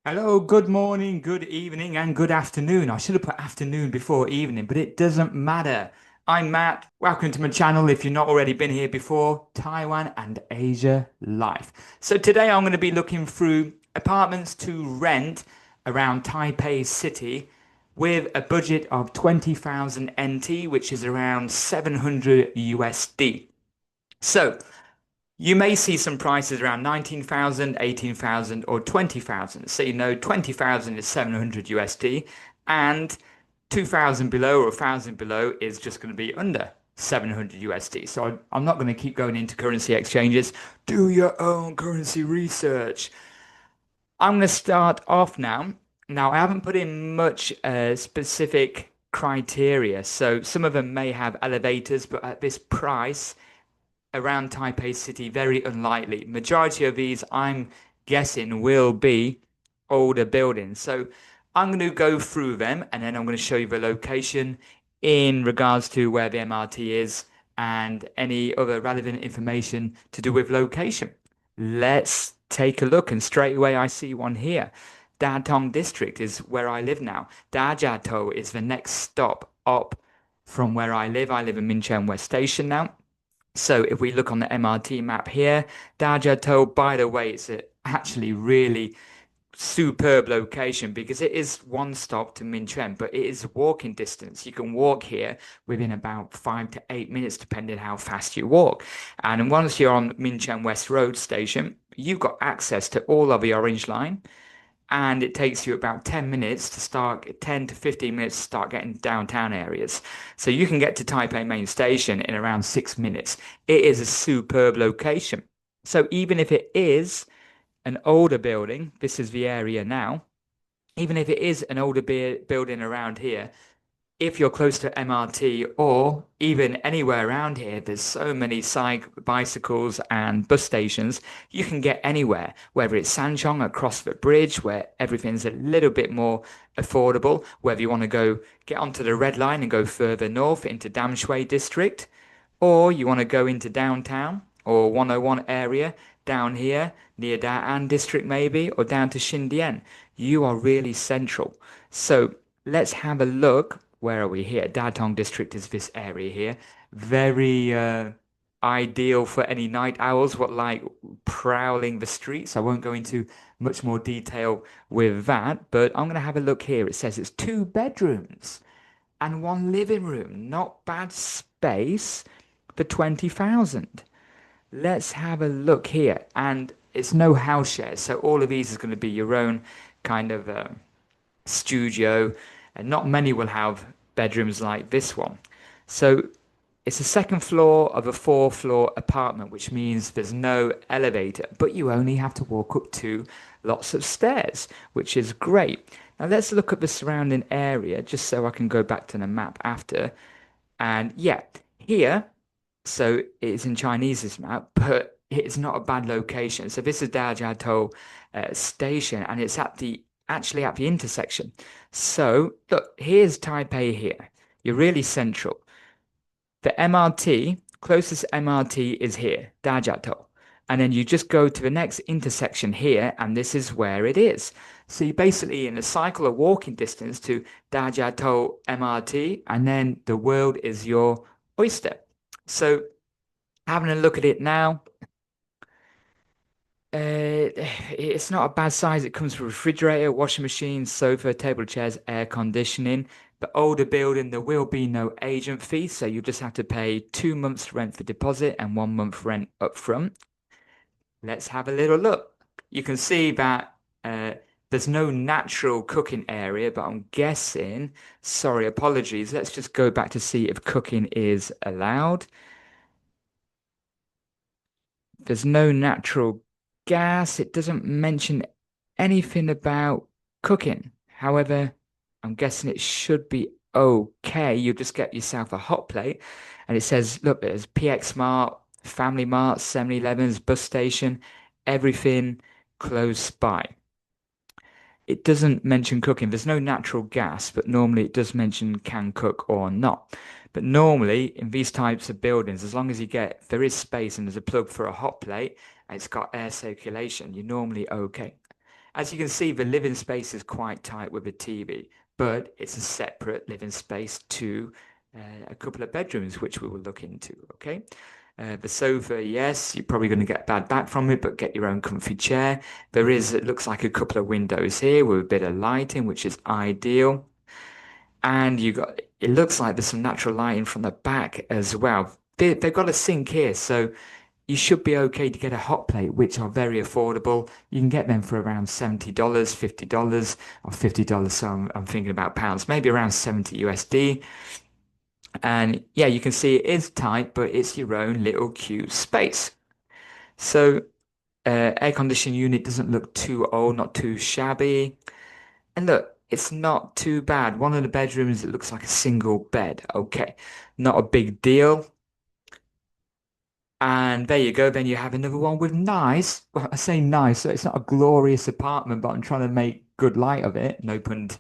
Hello, good morning, good evening, and good afternoon. I should have put afternoon before evening, but it doesn't matter. I'm Matt. Welcome to my channel if you've not already been here before, Taiwan and Asia Life. So today I'm going to be looking through apartments to rent around Taipei City with a budget of 20,000 NT, which is around 700 USD. So you may see some prices around 19,000, 18,000, or 20,000. So you know 20,000 is 700 USD and 2,000 below or 1,000 below is just going to be under 700 USD. So I'm not going to keep going into currency exchanges. Do your own currency research. I'm going to start off now. Now, I haven't put in much specific criteria. So some of them may have elevators, but at this price, around Taipei City, very unlikely. Majority of these, I'm guessing, will be older buildings. So I'm going to go through them and then I'm going to show you the location in regards to where the MRT is and any other relevant information to do with location. Let's take a look. And straight away, I see one here. Datong District is where I live now. Dajiatou is the next stop up from where I live. I live in Mincheng West Station now. So if we look on the MRT map here, Dajiatou, by the way, it's actually really superb location because it is one stop to Minchuan, but it is walking distance. You can walk here within about 5 to 8 minutes, depending how fast you walk. And once you're on Minchuan West Road Station, you've got access to all of the Orange Line and it takes you about 10 minutes to start 10 to 15 minutes to start getting downtown areas. So you can get to Taipei main station in around 6 minutes. It is a superb location. So even if it is an older building, this is the area now, even if it is an older building around here, if you're close to MRT or even anywhere around here, there's so many bicycles and bus stations, you can get anywhere, whether it's Sanchong across the bridge, where everything's a little bit more affordable, whether you want to go get onto the red line and go further north into Damshui district, or you want to go into downtown or 101 area down here near Da'an district maybe, or down to Xindian. You are really central. So let's have a look. Where are we here? Datong district is this area here. Very ideal for any night owls, what like prowling the streets. I won't go into much more detail with that, but I'm going to have a look here. It says it's 2 bedrooms and one living room. Not bad space for 20,000. Let's have a look here. And it's no house share, so all of these is going to be your own kind of studio, and not many will have bedrooms like this one. So it's a second floor of a 4 floor apartment, which means there's no elevator, but you only have to walk up to lots of stairs, which is great. Now let's look at the surrounding area just so I can go back to the map after. And yeah, here, so it's in Chinese this map, but it's not a bad location. So this is Dajiatou station, and it's at the actually at the intersection. So look, here's Taipei here. You're really central. The MRT, closest MRT is here, Dajiatou. And then you just go to the next intersection here, and this is where it is. So you're basically in a cycle of walking distance to Dajiatou MRT, and then the world is your oyster. So having a look at it now, it's not a bad size. It comes with refrigerator, washing machine, sofa, table chairs, air conditioning. But older building, there will be no agent fee, so you just have to pay 2 months rent for deposit and 1 month rent up front. Let's have a little look. You can see that there's no natural cooking area, but I'm guessing, sorry, apologies. Let's just go back to see if cooking is allowed. There's no natural gas. It doesn't mention anything about cooking. However, I'm guessing it should be okay. You just get yourself a hot plate and it says, look, there's PX Mart, Family Mart, 7-Elevens, bus station, everything close by. It doesn't mention cooking. There's no natural gas, but normally it does mention can cook or not. But normally in these types of buildings, as long as there is space and there's a plug for a hot plate and it's got air circulation, you're normally okay. As you can see, the living space is quite tight with a TV, but it's a separate living space to a couple of bedrooms, which we will look into. Okay. The sofa, yes, you're probably going to get bad back from it, but get your own comfy chair. There is, it looks like a couple of windows here with a bit of lighting, which is ideal. And you got, it looks like there's some natural lighting from the back as well. They've got a sink here, so you should be okay to get a hot plate, which are very affordable. You can get them for around $70, $50, or $50. So I'm thinking about pounds, maybe around 70 USD. And yeah, you can see it is tight, but it's your own little cute space. So air conditioning unit doesn't look too old, not too shabby. And look, it's not too bad. One of the bedrooms, it looks like a single bed. Okay, not a big deal. And there you go. Then you have another one with nice. Well, I say nice, so it's not a glorious apartment, but I'm trying to make good light of it. No pun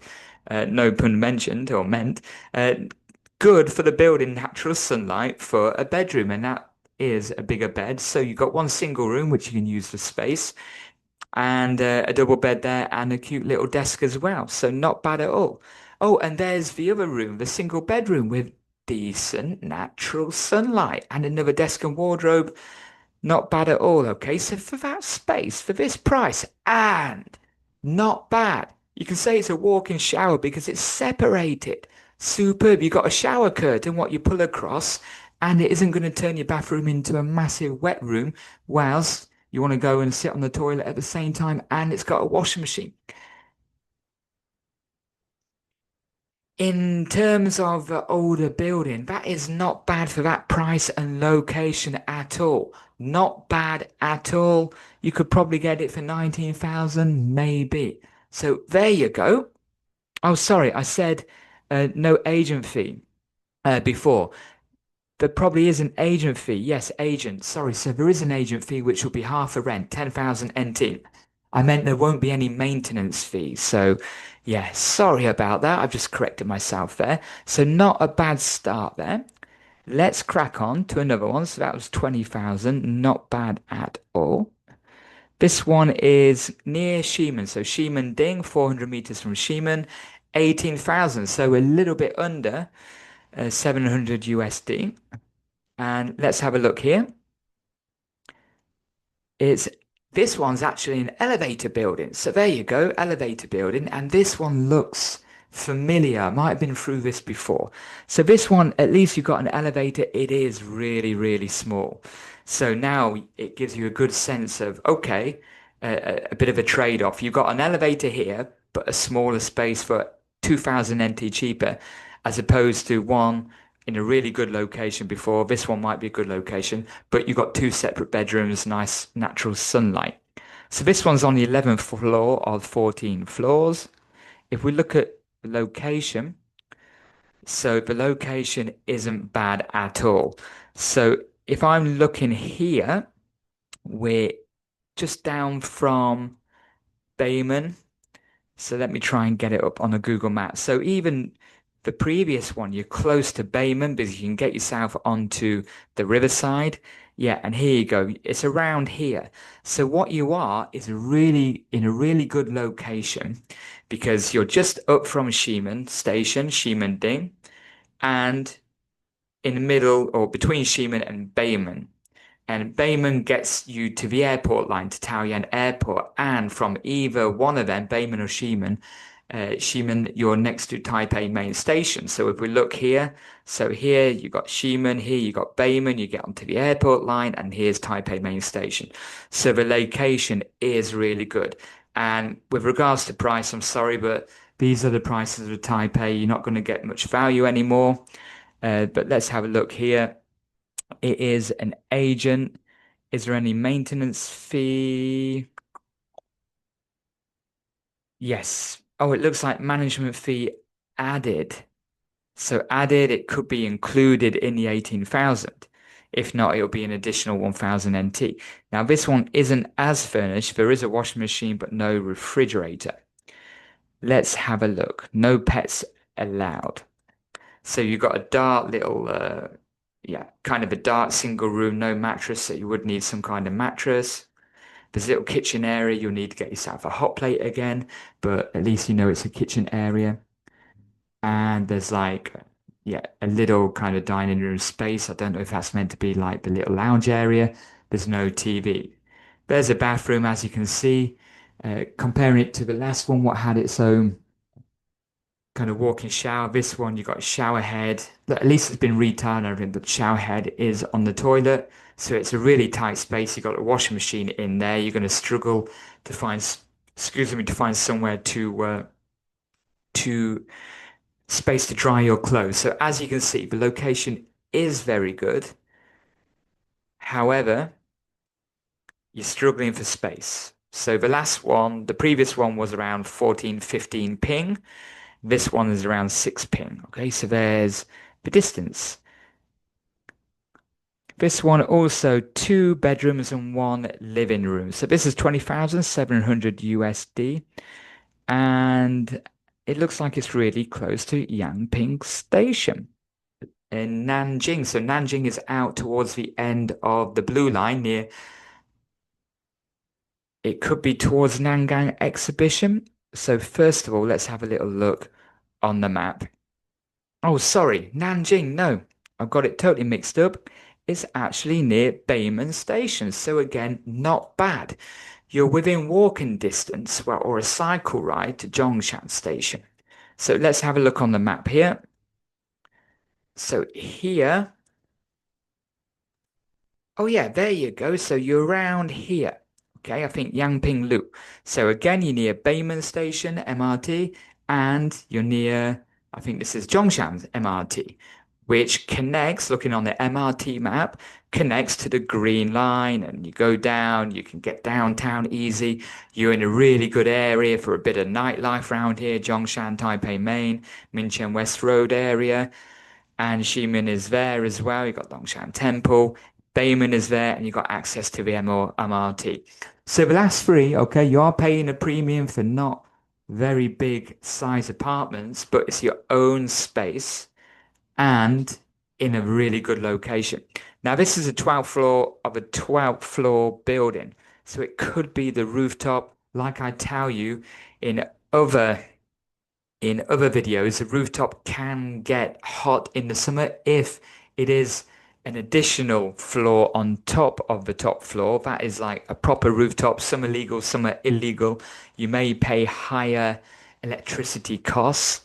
mentioned or meant. Uh, Good for the building natural sunlight for a bedroom, and that is a bigger bed. So you've got one single room which you can use for space, and a double bed there, and a cute little desk as well. So not bad at all. Oh, and there's the other room, the single bedroom with decent natural sunlight and another desk and wardrobe. Not bad at all. Okay, so for that space, for this price, and not bad. You can say it's a walk-in shower because it's separated. Superb. You got a shower curtain, what you pull across, and it isn't going to turn your bathroom into a massive wet room whilst you want to go and sit on the toilet at the same time, and it's got a washing machine. In terms of the older building, that is not bad for that price and location at all. Not bad at all. You could probably get it for 19,000, maybe. So there you go. Oh, sorry, I said no agent fee before. There probably is an agent fee. Yes, agent. Sorry, so there is an agent fee which will be half the rent, 10,000 NT. I meant there won't be any maintenance fee. So, yeah, sorry about that. I've just corrected myself there. So, not a bad start there. Let's crack on to another one. So, that was 20,000. Not bad at all. This one is near Ximen. So, Ximen Ding, 400 meters from Ximen, 18,000. So, a little bit under 700 USD. And let's have a look here. It's this one's actually an elevator building. So there you go, elevator building. And this one looks familiar. I might have been through this before. So this one, at least you've got an elevator. It is really, really small. So now it gives you a good sense of, okay, a bit of a trade-off. You've got an elevator here, but a smaller space for 2000 NT cheaper, as opposed to one in a really good location before. This one might be a good location, but you've got two separate bedrooms, nice natural sunlight. So this one's on the 11th floor of 14 floors. If we look at the location, so the location isn't bad at all. So if I'm looking here, we're just down from Bayman. So let me try and get it up on a Google map. So even the previous one, you're close to Bayman because you can get yourself onto the riverside. Yeah, and here you go. It's around here. So what you are is really in a really good location because you're just up from Ximen Station, Ximen Ding, and in the middle or between Ximen and Bayman. And Bayman gets you to the airport line, to Taoyuan Airport, and from either one of them, Bayman or Ximen, you're next to Taipei main station. So if we look here, so here you got Ximen, here you got Bayman, you get onto the airport line, and here's Taipei main station. So the location is really good. And with regards to price, I'm sorry, but these are the prices of Taipei. You're not going to get much value anymore. But let's have a look here. It is an agent. Is there any maintenance fee? Yes. Oh, it looks like management fee added. So added, it could be included in the 18,000. If not, it'll be an additional 1,000 NT. Now, this one isn't as furnished. There is a washing machine, but no refrigerator. Let's have a look. No pets allowed. So you've got a dark little, yeah, kind of a dark single room, no mattress, so you would need some kind of mattress. There's a little kitchen area. You'll need to get yourself a hot plate again, but at least you know it's a kitchen area. And there's like, yeah, a little kind of dining room space. I don't know if that's meant to be like the little lounge area. There's no TV. There's a bathroom, as you can see. Comparing it to the last one, what had its own kind of walk-in shower. This one, you got a shower head. Look, at least it's been retiled and everything, but the shower head is on the toilet. So it's a really tight space. You've got a washing machine in there. You're going to struggle to find, excuse me, to find somewhere to space to dry your clothes. So as you can see, the location is very good. However, you're struggling for space. So the last one, the previous one was around 14, 15 ping. This one is around 6 ping. Okay, so there's the distance. This one also 2 bedrooms and 1 living room. So this is 20,700 USD. And it looks like it's really close to Yangping Station in Nanjing. So Nanjing is out towards the end of the blue line near, it could be towards Nangang Exhibition. So first of all, let's have a little look on the map. Oh, sorry, Nanjing. No, I've got it totally mixed up. It's actually near Beiman Station. So again, not bad. You're within walking distance, well, or a cycle ride to Zhongshan Station. So let's have a look on the map here. So here, oh yeah, there you go. So you're around here. Okay, I think Yangping Loop. So again, you're near Beiman Station, MRT, and you're near, I think this is Zhongshan's MRT, which connects, looking on the MRT map, connects to the Green Line, and you go down, you can get downtown easy. You're in a really good area for a bit of nightlife around here, Zhongshan, Taipei Main, Minchen West Road area. And Ximen is there as well. You've got Longshan Temple. Beiman is there, and you've got access to the MRT. So the last three, okay, you are paying a premium for not very big size apartments, but it's your own space and in a really good location. Now, this is a 12th floor of a 12th floor building. So it could be the rooftop, like I tell you, in other in other videos, the rooftop can get hot in the summer if it is an additional floor on top of the top floor. That is like a proper rooftop, some are legal, some are illegal. You may pay higher electricity costs.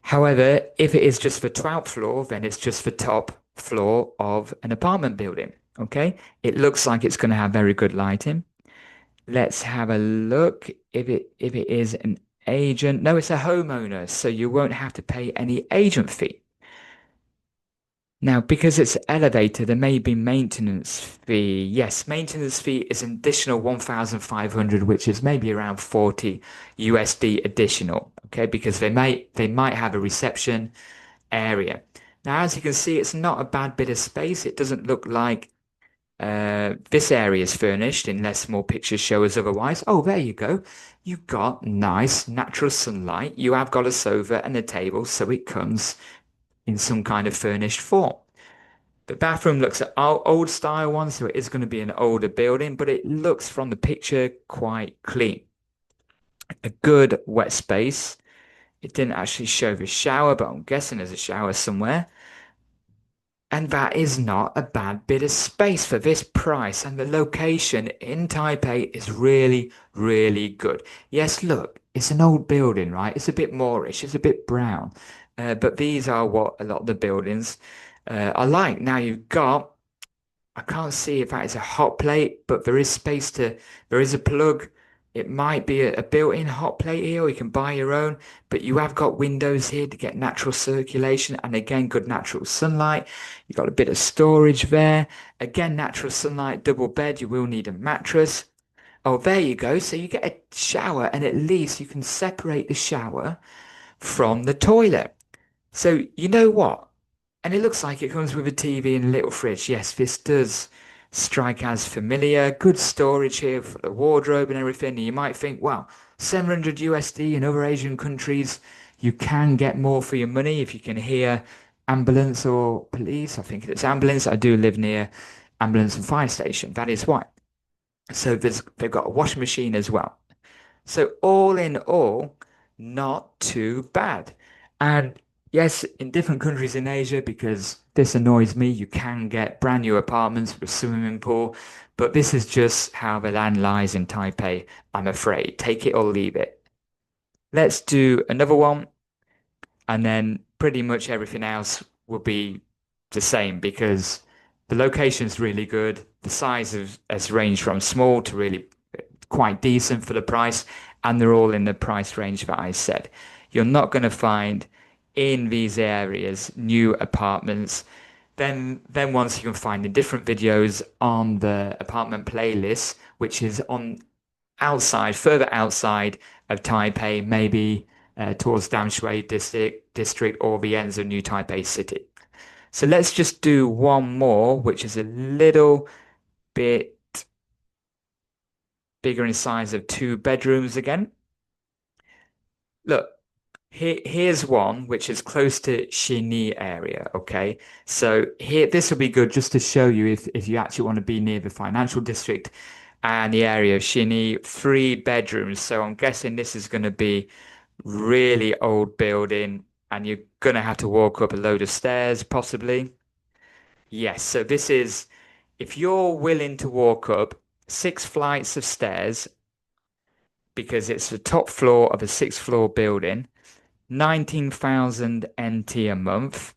However, if it is just the 12th floor, then it's just the top floor of an apartment building. Okay, it looks like it's going to have very good lighting. Let's have a look if it is an agent. No, it's a homeowner, so you won't have to pay any agent fee. Now, because it's elevator, there may be maintenance fee. Yes, maintenance fee is an additional 1,500, which is maybe around 40 USD additional. Okay, because they might have a reception area. Now, as you can see, it's not a bad bit of space. It doesn't look like this area is furnished unless more pictures show us otherwise. Oh, there you go. You've got nice natural sunlight. You have got a sofa and a table, so it comes in some kind of furnished form. The bathroom looks at old style one, so it is going to be an older building, but it looks from the picture quite clean. A good wet space. It didn't actually show the shower, but I'm guessing there's a shower somewhere. And that is not a bad bit of space for this price. And the location in Taipei is really, really good. Yes, look, it's an old building, right? It's a bit Moorish, it's a bit brown. But these are what a lot of the buildings are like. Now you've got, I can't see if that is a hot plate, but there is space there is a plug. It might be a built-in hot plate here, or you can buy your own, but you have got windows here to get natural circulation and again, good natural sunlight. You've got a bit of storage there. Again, natural sunlight, double bed. You will need a mattress. Oh, there you go. So you get a shower and at least you can separate the shower from the toilet. So you know what? And it looks like it comes with a TV and a little fridge. Yes, this does strike as familiar. Good storage here for the wardrobe and everything. And you might think, well, 700 USD in other Asian countries, you can get more for your money if you can hear ambulance or police. I think it's ambulance. I do live near ambulance and fire station. That is why. So they've got a washing machine as well. So all in all, not too bad. And yes, in different countries in Asia, because this annoys me, you can get brand new apartments with swimming pool, but this is just how the land lies in Taipei, I'm afraid. Take it or leave it. Let's do another one, and then pretty much everything else will be the same because the location's really good. The size has ranged from small to really quite decent for the price, and they're all in the price range that I said. You're not going to find in these areas new apartments. Then once you can find in different videos on the apartment playlist, which is on outside, further outside of Taipei, maybe towards Damshui district or the ends of New Taipei City. So let's just do one more, which is a little bit bigger in size of 2 bedrooms again. Look, here's one which is close to Xini area, okay? So here, this will be good just to show you if you actually want to be near the financial district and the area of Xini, 3 bedrooms. So I'm guessing this is going to be really old building and you're going to have to walk up a load of stairs, possibly. Yes, so this is, if you're willing to walk up 6 flights of stairs because it's the top floor of a 6th floor building, 19,000 NT a month.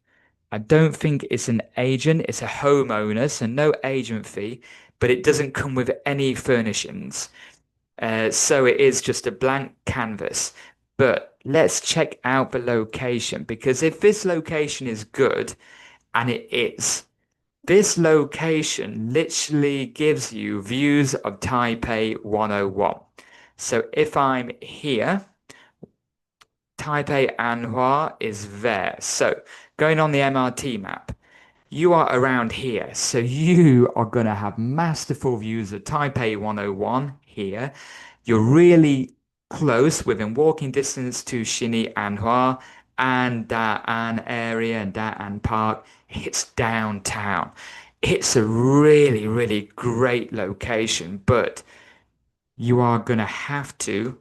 I don't think it's an agent, it's a homeowner, so no agent fee, but it doesn't come with any furnishings. So it is just a blank canvas. But let's check out the location because if this location is good, and it is, this location literally gives you views of Taipei 101. So if I'm here, Taipei Anhua is there. So going on the MRT map, you are around here. So you are going to have masterful views of Taipei 101 here. You're really close within walking distance to Xini Anhua and Da'an area and Da'an Park. It's downtown. It's a really, really great location, but you are going to have to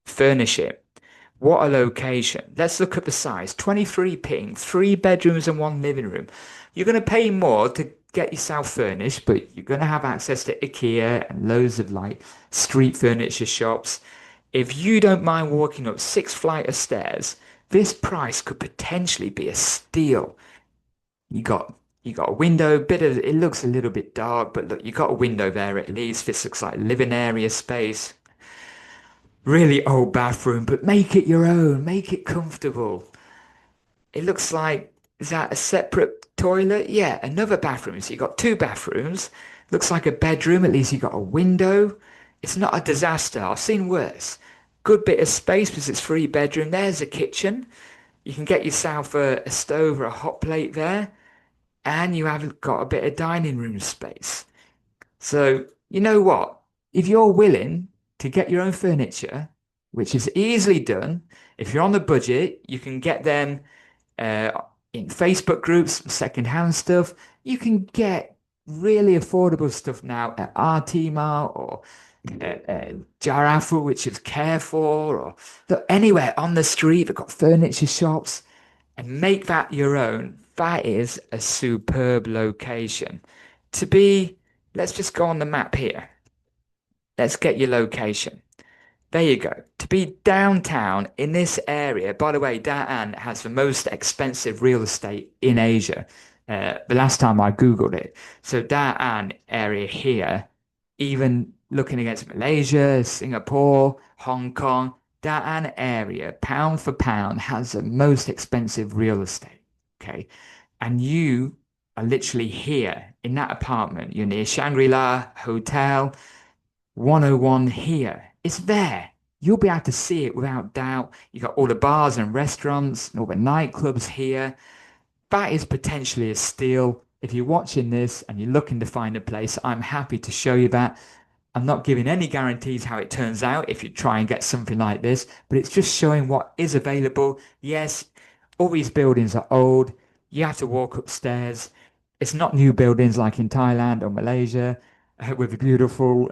furnish it. What a location. Let's look at the size. 23 ping, 3 bedrooms and 1 living room. You're going to pay more to get yourself furnished, but you're going to have access to IKEA and loads of like street furniture shops. If you don't mind walking up 6 flight of stairs, this price could potentially be a steal. You got you got a window, bit of it looks a little bit dark, but look, you got a window there at least. This looks like living area space. Really old bathroom, but make it your own, make it comfortable. It looks like, is that a separate toilet? Yeah, another bathroom. So you got 2 bathrooms. Looks like a bedroom, at least you got a window. It's not a disaster. I've seen worse. Good bit of space because it's 3 bedroom. There's a kitchen. You can get yourself a stove or a hot plate there, and you have got a bit of dining room space. So, you know what? If you're willing to get your own furniture, which is easily done, if you're on the budget, you can get them uh, in Facebook groups, secondhand stuff. You can get really affordable stuff now at RT or Jarafu, which is Carrefour, or look, anywhere on the street. They've got furniture shops and make that your own. That is a superb location. To be, let's just go on the map here. Let's get your location. There you go. To be downtown in this area, by the way, Da'an has the most expensive real estate in Asia. The last time I Googled it. So Da'an area here, even looking against Malaysia, Singapore, Hong Kong, Da'an area, pound for pound, has the most expensive real estate. Okay. And you are literally here in that apartment. You're near Shangri-La Hotel 101 here. It's there. You'll be able to see it without doubt. You got all the bars and restaurants and all the nightclubs here. That is potentially a steal. If you're watching this and you're looking to find a place, I'm happy to show you that. I'm not giving any guarantees how it turns out if you try and get something like this, but it's just showing what is available. Yes, all these buildings are old. You have to walk upstairs. It's not new buildings like in Thailand or Malaysia with beautiful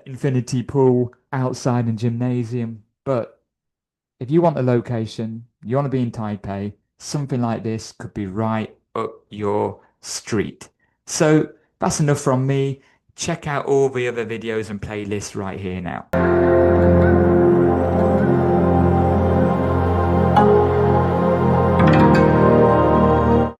infinity pool outside and gymnasium. But if you want a location, you want to be in Taipei, something like this could be right up your street. So that's enough from me. Check out all the other videos and playlists right here now.